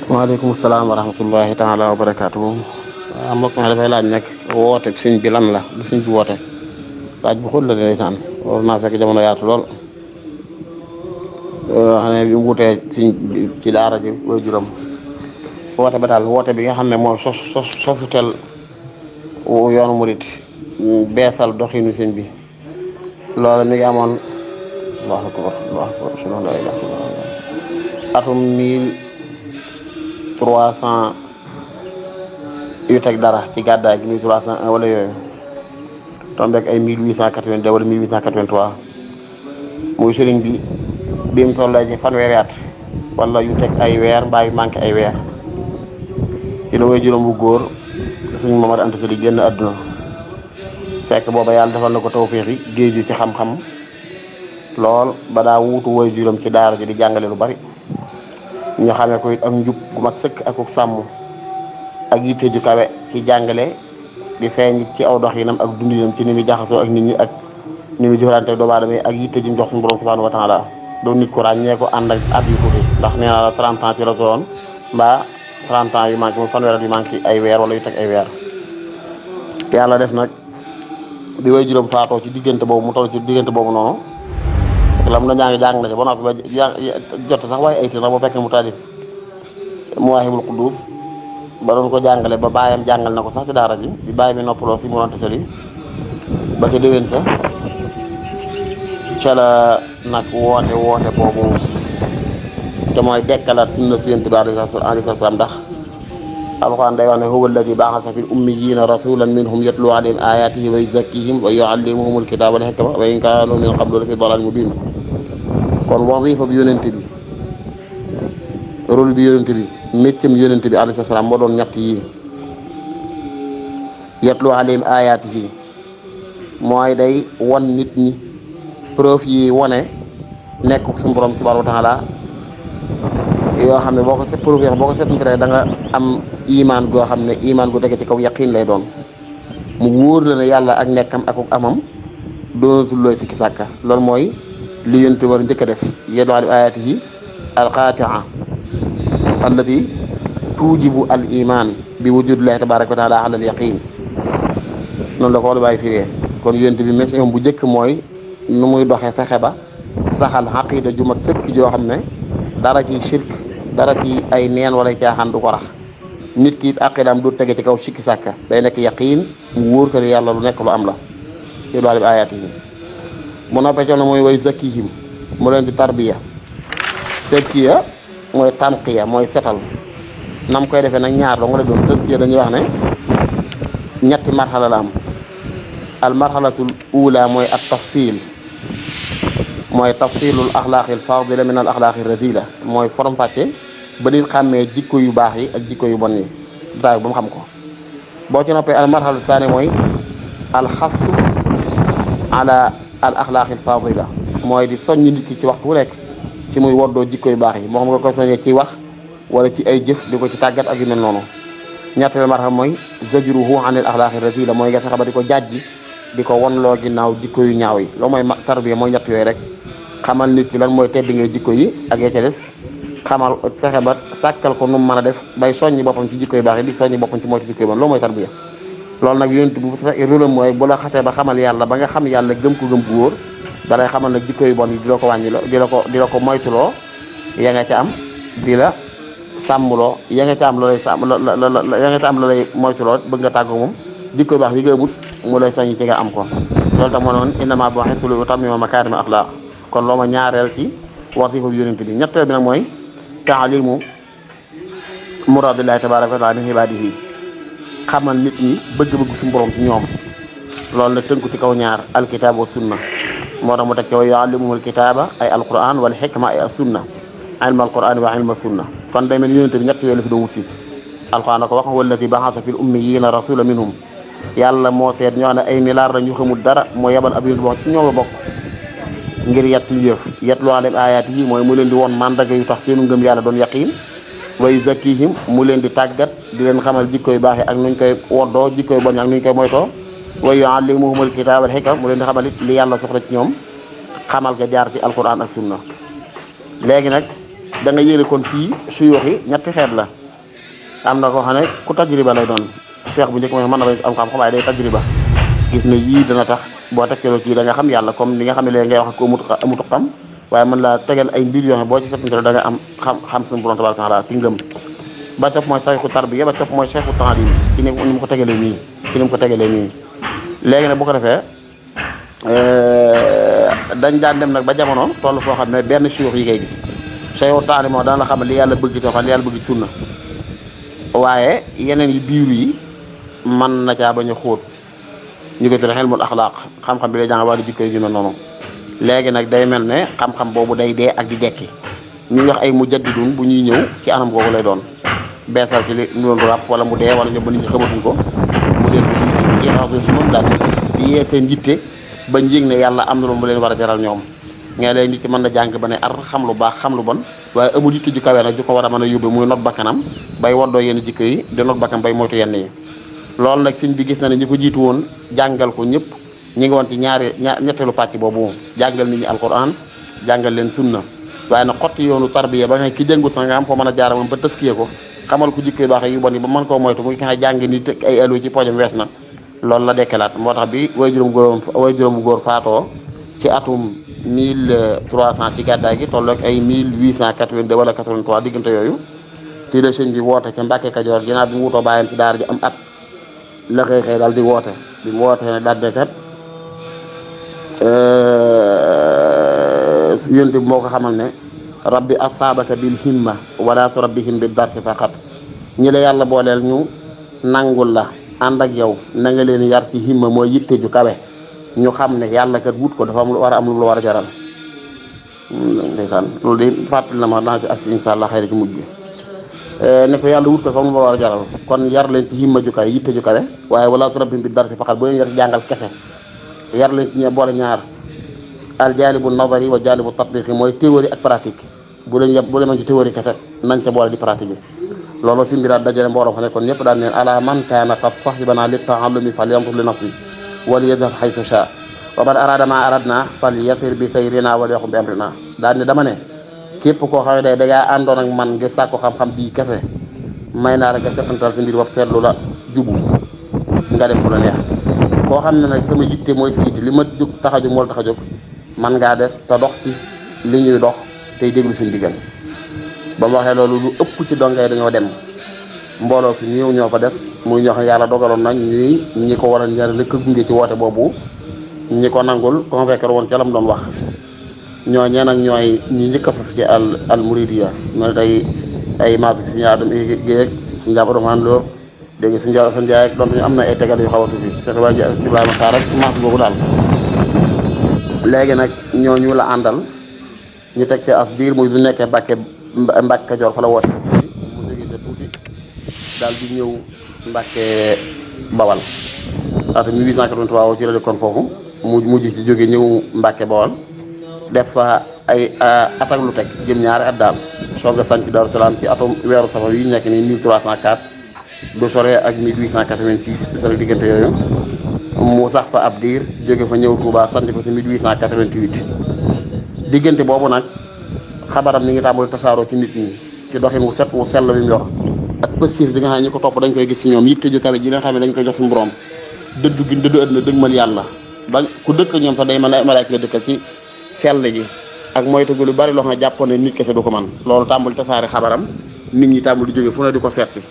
waaleykum salaam wa rahmatullahi taala wa barakaatu. Mbokk mi dafay laaj nag woote sëñ bi lan la lu sëñ bi woote laaj bu xóot la ndeysaan war naa fekk jamono yaatu lool. xam ne bi mu wutee sëñ ci daara ji koy juróom woote ba daal woote bi nga xam ne mooy sosutel yoonu murit beesal doxinu sëñ bi loolu mi ngi amoon Allahu akbar Allahu akbar ashhadu an la ilaha illallah atum 1300 yu teg dara ci gàddaay gi 1301 wala yooyu tombeek ay 1882 wala 1883 muy sëriñ bi mu tollee ci fanweeri at wala yu teg ay weer mbaa yu manqué ay weer ci la way juróom bu góor suñu Mamadu Anta Sali génn àdduna fekk booba yàlla defal na ko tawféexi géeju ci xam-xam lool ba daa wuutu way juróom ci daara ji di jàngale lu bari ñu xamee ko it ak njub gu mat sëkk ak sàmm ak yitte ju kawe ci jàngale di feeñ ci aw doxinam ak dundinam ci ni muy jaxasoo ak nit ñi ak ni muy jëflante doomu aadama yi ak yitte ju mu jox suñu borom subhanahu wa taala doon nit ko ràññee ko ànd ak at yu tuuti ndax nee naa la 30 ans ci la doon mbaa 30 ans yu manqué mu fanweer yu manqué ay weer wala yu teg ay weer yàlla def nag bi way juróom faatoo ci diggante boobu mu toll ci diggante boobu noonu lam na ñaa ngi jàng na ci ba noppi ba jot sax waaye ay ndax bu fekk mu taalif Mawaahibul Quddus ba doon ko jàngale ba baayam jàngal na ko sax ci daara ji bi baay bi noppaloo fi mu Anta Sali ba ca déwén sa ca la nag woote boobu te mooy dekkalaat sunna si Yonent bi alayhi salaam ndax alxuraan day wax ne huwa alladi ba'atha fil ummiyyiina rasuulan minhum yatluu alayhim aayaatihi wa yuzakkiihim wa yu'allimuhumul kitaaba wal hikmata wa in kaanuu min qablu la fi dalaalin mubiin kon wazifa bi yonent bi rôle bi yonent bi méccam yonent bi alayhi salaam moo doon ñett yi yatluu alayhim aayaatihi mooy day won nit ñi preuve yi wone nekk suñu borom subhaanahu wa taala yoo xam ne boo ko seetanteree da nga am imaan goo xam ne imaan gu dëgg ci kaw yaqiin lay doon mu wóor la ne yàlla ak nekkam ak amam doonatul looy sikki sàkka loolu mooy li yonent war njëkk a def yadlu alayhim ayaatihi alqaatia allati tujibu al iman bi wujudillahi tabaraka wa taala ala al yaqin noonu la ko wala bàyyi firee kon yonent bi mission bu njëkk mooy nu muy doxee fexe ba saxal aqida ju mat sëkk joo xam ne dara ci shirk dara ci ay neen wala caaxaan du ko rax nit ki it aqidaam du tege ci kaw sikki sàkka day nekk yaqiin mu wóor ko ne yàlla lu nekk lu am la yadlu alayhim ayaatihi mu noppee coon na mooy way zakkihim mu leen di tarbiya tazkiya mooy tanqiya mooy setal nam koy defee nag ñaar doo nga la doon tazkiya dañuy wax ne ñetti marxala la am al marxalatul ula mooy at tafsil mooy tafsilul axlaaqil fadila min al axlaaqir razila mooy forom fàcce ba nit xàmmee jikko yu baax yi ak jikko yu bon yi daay ba mu xam ko boo ci noppee al marxalatul saani mooy al xasu ala al axlaaqil fadila mooy di soññ nit ki ci waxtu wu nekk ci muy woddoo jikko yu baax yi moo xam nga koy soññee ci wax wala ci ay jëf di ko ci tàggat ak yu mel noonu ñetteel marxala mooy zajruhu anil axlaaqir razila mooy nga fexe ba di ko jàjji di ko wonloo ginnaaw jikko yu ñaaw yi loolu mooy tarbiya mooy ñett yooyu rek xamal nit ki lan mooy tedd ngay jikko yi ak ya ca des xamal fexe ba sàkkal ko nu mu mën a def bay soññi boppam ci jikko yu baax yi di soññi boppam ci moytu jikko yu bon loolu mooy tarbiya loolu nag yonent bu fekkee rôle mooy bu la xasee ba xamal yàlla ba nga xam yàlla gëm ko bu wóor dalay xamal nag jikko yu bon yi di la ko wàññiloo di la ko moytuloo ya nga ca am di la sàmmloo ya nga ca am loolay sàmm ya nga ca am loolay moytuloo bëgg nga tàggoo moom jikko yu baax yi nga amut mu lay soññi ci nga am ko loolu tax moo noon innamaa bu'ithtu li utammima makaarima axlaaq kon loo ma ñaareel ci wasifa bi yonent bi ñetteel bi nag mooy taalimu muraadillahi tabaaraka wa taala min ibaadihi xamal nit ñi bëgg-bëgg suñu borom ci ñoom loolu nag tënku ci kaw ñaar alkitaab wa sunna moo tax mu teg ci wa yuallimuhumul kitaaba ay alquran wal xikma ay sunna ilma alquran wa ilma sunna kon day mel ni yonent bi ñett yooyu la fi doon wut si alquran da ko wax walladi ba'atha fil ummiyyiina rasulan minhum yàlla moo seet ñoo ne ay milliards la ñu xamul dara moo yebal ab yonent boo ci ñoom la bokk ngir yatlu alayhim aayaatihi mooy mu leen di won mandarga yu tax seenu ngëm yàlla doon yaqiin wa yuzakkihim mu leen di tàggat di leen xamal jikko yu baax yi ak nuñ koy woddoo jikko yu bon yi ak nuñ koy moytoo wa yuallimuhumul kitaaba wal hikma mu leen di xamal it li yàlla soxla ci ñoom xamal ga jaar ci alquran ak sunna léegi nag da nga yëre kon fii suyuux yi ñetti xeet la am na koo xam ne ku tajriba lay doon cheikh bu njëkk mooy mën na bay am xam-xam waaye day tajriba gis ne yii dana tax boo tegtaloo ci da nga xam yàlla comme ni nga xam ne léegi ngay wax ko amutu xam waaye mën laa tegal ay mbir yoo xam boo ci settantalo da nga am xam suñu borom tabaraka taala ci ngëm ba topp mooy sayxu tarbiya ba topp mooy sayxu taalim ci ni mu ko tegalee nii ci ni mu ko tegalee nii léegi nag bu ko defee dañ daan dem nag ba jamono toll foo xam ne benn suux yi ngay gis sayxu taalim moo daan la xam li yàlla bëgg ci tooxal li yàlla bëgg ci sunna waaye yeneen yi biiru yi mën na caa bañ a xóot ñu ko tuddee xelmul axlaaq xam-xam bi day jàng wàllu jikko yu mel noonu léegi nag day mel ne xam-xam boobu day dee ak di dekki ñu wax ay mujaddidun bu ñuy ñëw ci anam googu lay doon beesal si li ñu doon ràpp wala mu dee wala ñoom ba nit ñi xamatuñ ko mu dee ko di éranger si moom daal di yee seen yitte ba njëg ne yàlla am na lu mu leen war a jaral ñoom nga léegi nit ki mën na jàng ba ne ar xam lu baax xam lu bon waaye amul yitte ju kawe nag ju ko war a mën a yóbbe muy not bakkanam bay woddoo yenn jikko yi di not bakkanam bay moytu yenn yi loolu nag sëñ bi gis na ne ñi ko jiitu woon jàngal ko ñëpp ñi ngi woon ci ñetteelu pàcc boobu jàngal nit ñi alquran jàngal leen sunna waaye nag xotti yoonu tarbiya ba nga ki jëngul sax nga am foo mën a jaara moom ba tëskiyee ko xamal ko jikko yu baax yu bon yi ba mën koo moytu muy nga jàng ni teg ay allo ci poojam wees na loolu la dekkalaat moo tax bi way juróom bu góor faatoo ci atum 1300 ci gàddaay gi tolloog ay 1882 wala 83 diggante yooyu ci la sëñ bi woote ca Mbàkke Kajoor ginnaaw bi mu wutoo bàyyam ci daara ji am at la xëy daal di woote bi mu wootee ne daal dekat yonte bi moo ko xamal ne rabbi asaabaka bil himma wala turabbihim bi darsi faqat ñi la yàlla booleel ñu nangul la ànd ak yow na nga leen yar ci himma mooy yitte ju kawe ñu xam ne yàlla kat wut ko dafa am lu war a am lu la war a jaral ndeysaan loolu de fàttali na ma naa ci agsi insha allah xëy ci mujj ne ko yàlla wut ko dafa am lu la war a jaral kon yar leen ci himma ju kawe yitte ju kawe waaye wala turabbihim bi darsi faqat boo leen yar jàngal kese yar leen ci boole ñaar al jaalibu nadari wa jaalibu tatbiqi mooy théorie ak pratique bu leen mën ci théorie kese nañ ca boole di pratique loolu si mbiraat dajale mbooloo fa ne kon ñëpp daan neen ala man kaana qad sahibana li taallumi fal yamtur li nafsi wal yadhab haythu shaa wa man arada ma aradna fal yasir bi sayrina wal yaxum bi amrina daan ne dama ne képp koo xam ne da ngaa àndoon ak man ngir sàkku xam-xam bii kese may naa la nga setantal si mbir bopp seetlu la jubu nga def lu la neex koo xam ne nag sama yitte mooy sa yitte li ma jóg tax a jóg moo la tax a jóg man ngaa des te dox ci li ñuy dox tey déglu suñu diggan ba mu waxee loolu lu ëpp ci dongay dañoo dem mbooloo su ñëw ñoo fa des muy ñoo xam ne yàlla dogaloon nañ ñi ko war a ñaar lëkk gunge ci woote boobu ñi ko nangul convaincre woon ca lam doon wax ñooñee nag ñooy ñi njëkk a sos ci al muridiya mooy day ay maasik si ñaar dem géeg suñu jàpp domaan loo dégg suñu jàpp seen jaay ak doon ñu am na ay tegal yu xaw a tuuti Cheikh Ibrahima Sarr ak maas boobu daal léegi nag ñooñu la àndal ñu teg ci as diir muy bu nekkee Mbàkke Kajoor fa la woote mu jógee ca tuuti daal di ñëw Mbàkke Bawal atum 1883 ci la dëkkoon foofu mu mujj ci jóge ñëw Mbàkke Bawal def fa ay at ak lu teg jëm ñaari at daal soog a sanc Daaru Salaam ci atum weeru safar yi nekk ni 1304 du sore ak 1886 du sore diggante yooyu mu sax fa ab diir jóge fa ñëw Touba sant ko ci 1888 diggante boobu nag xabaram mi ngi tàmbali tasaaroo ci nit ñi ci doxin wu set wu sell wi mu yor ak pëstif bi nga xam ne ñi ko topp dañ koy gis ci ñoom yitte ju kawe ji nga xam ne dañ koy jox suñu borom dëddu gi dëddu àdduna dëgmal yàlla ba ku dëkk ñoom sax day mën a malaaka nga dëkkal ci sell gi ak moytu gu lu bari loo xam ne jàppoon ne nit kese du ko man loolu tàmbali tasaare xabaram nit ñi tàmbali di jóge fu ne di ko seet si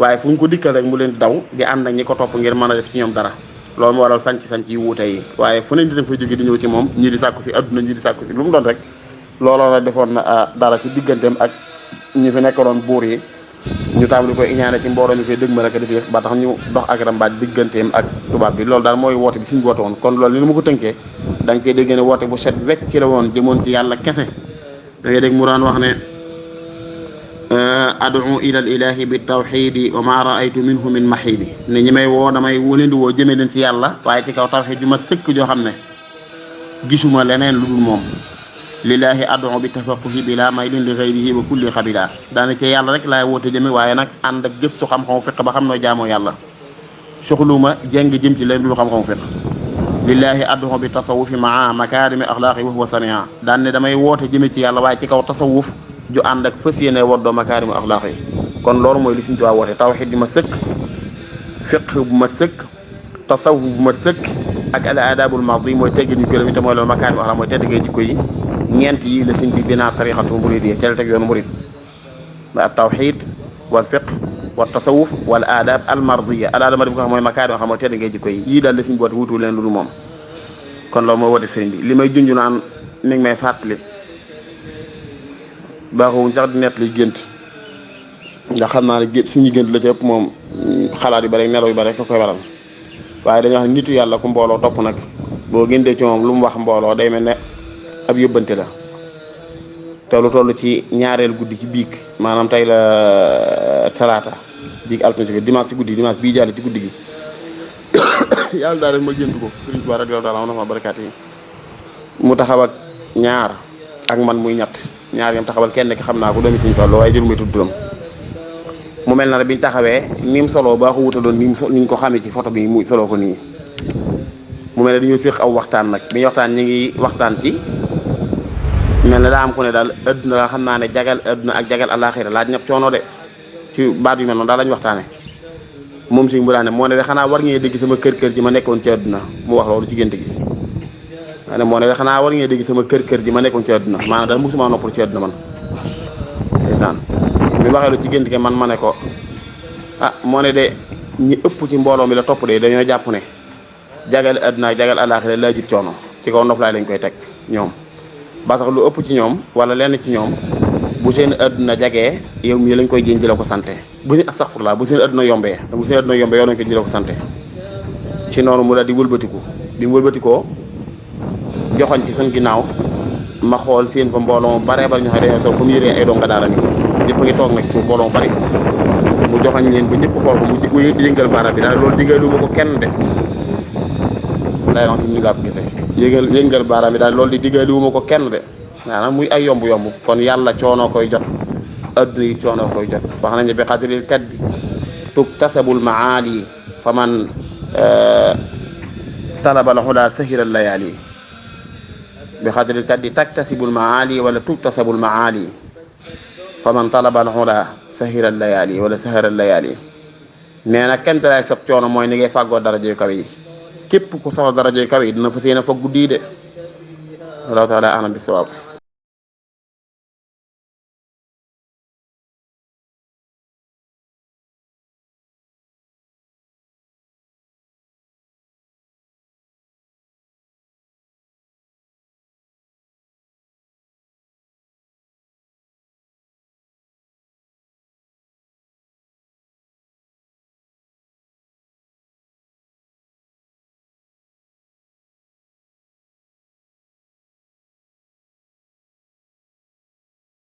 waaye fu ñu ko dikkal rek mu leen di daw di ànd ak ñi ko topp ngir mën a def ci ñoom dara loolu moo waral sanc yi wuute yi waaye fu ne di dem fay jóge di ñëw ci moom ñii di sàkku si adduna ñii di sàkku si lu mu doon rek looloo la defoon na dara ci digganteem ak ñi fi nekkoon buur yi ñu tàmbali koy iñaane ci mbooloo mi koy dëgg ma rek def yëf ba tax ñu dox ak rambaaj digganteem ak tubaab bi loolu daal mooy woote bi suñu woote woon kon loolu li nu ma ko tënkee da nga koy dégg ne woote bu set wecc ci la woon jëmoon ci yàlla kese da ngay dégg mu daan wax ne adu ila al ilahi bi tawxidi wa ma raaytu minhu min mahidi ne ñi may woo damay leen di woo jëmee leen ci yàlla waaye ci kaw tawxid ju mat sëkk joo xam ne gisuma leneen lu dul moom lillahi adu bi tafaquhi bila maylin li ghayrihi wa kulli xabila daana ci yàlla rek laay woote jëme waaye nag ànd ak gëstu xam-xamu fiq ba xam noo jaamoo yàlla soxluma jeng jëm ci leen dul xam-xamu fiq lillahi adu bi tasawufi maa makarimi axlaaqi wa huwa sania daan ne damay woote jëme ci yàlla waaye ci kaw tasawuf ju ànd ak fas yéene woddoo makaarimu axlaaq yi kon loolu mooy li Sëriñ Tuubaa woote tawxiid bi ma sëkk fiqh bu ma sëkk tasawuf bu ma sëkk ak al aadaabul mardi mooy teggin yu gërëm yi te mooy loolu makaarimu axlaaq mooy teddgee jikko yi ñeent yi la sëñ bi binaa tariqatu muridiyya ca la teg yoonu murid al tawxiid wal fiqh wal tasawuf wal aadaab al mardiyya al aadaab mardi bi ko xam mooy makaarimu axlaaq mooy teddgee jikko yi yii daal la sëñ bi woote wutu leen lu dul moom kon loolu mooy woote sëriñ bi li may junj naan mi ngi may fàttali baaxuwuñ sax di nett li gént ndax xam naa ne gént suñu gént la ci ëpp moom xalaat yu bari nelaw yu bari ko koy waral waaye dañuy wax ne nitu yàlla ku mbooloo topp nag boo géntee ci moom lu mu wax mbooloo day mel ne ab yóbbante la te lu toll ci ñaareel guddi ci biig maanaam tey la talaata biig altine ci dimanche ci guddi dimanche bii jàll ci guddi gi yàlla daal ma gént ko Sëriñ Tuubaa radiyallaahu taala anhu ma barakaat yi mu taxaw ak ñaar ak man muy ñett ñaar yam taxawal kenn ki xam naa ko doomi Sëriñ Fallu waaye jëru may tudd turam mu mel na ne biñ taxawee ni mu soloo baa ko wutaloon ni ñu ko xamee ci photo bi muy soloo ko nii mu mel ne dañoo séq aw waxtaan nag bi ñu waxtaan ñi ngi waxtaan ci mel ne daa am ku ne daal adduna la xam naa ne jagal adduna ak jagal àllaaxira laaj ñëpp coono de ci baat yu mel noonu daal lañu waxtaane moom si mu daane moo ne de xanaa war ngeen dégg sama kër ji ma nekkoon ci adduna mu wax loolu ci gént gi maa ne moo ne de xanaa war ngeen dégg sama kër ji ma nekkoon ci adduna maanaam daal mosuma noppal ci adduna man ndeysaan bi waxee lu ci gént gi man ma ne ko ah moo ne de ñi ëpp ci mbooloo mi la topp de dañoo jàpp ne jagal adduna ak jagal àllaaxira laa jit coono ci kaw noflaay lañ koy teg ñoom ba sax lu ëpp ci ñoom wala lenn ci ñoom bu seen adduna jagee yow mii lañ koy jën ji la ko sante bu ñu astaxfurlaa bu seen adduna yombee yow lañ koy ji la ko sante ci noonu mu daal di wëlbatiku bi mu wëlbatikoo joxoñ ci suñ ginnaaw ma xool seen fa mbooloo mu baree bari ñu xam dañoo sol comme yëree ay donga daara ni ñëpp ngi toog nag ci suuf mbooloo mu bari mu joxoñ leen ba ñëpp xool ko mu yëngal baaraam bi daal loolu diggalu ma ko kenn de day wax si ñu laa ko gisee yëngal baaraam bi daal loolu di diggalu ma ko kenn de maanaam muy ay yomb-yomb kon yàlla coono koy jot adduna yi coono koy jot wax nañu bi xatiril kaddi tuktasabul maali fa man talabal huda sahiral layaali bi xatiril kaddi taktasibul maali wala tuktasabul maali fa man talabal huda sahiral layaali wala sahiral layaali nee na kenn lay sab coono mooy ni ngay fàggoo daraja yu kaw yi képp ku soxla daraja yu kaw yi dina fas yéene foog guddi de wallahu taala alam bi sawaab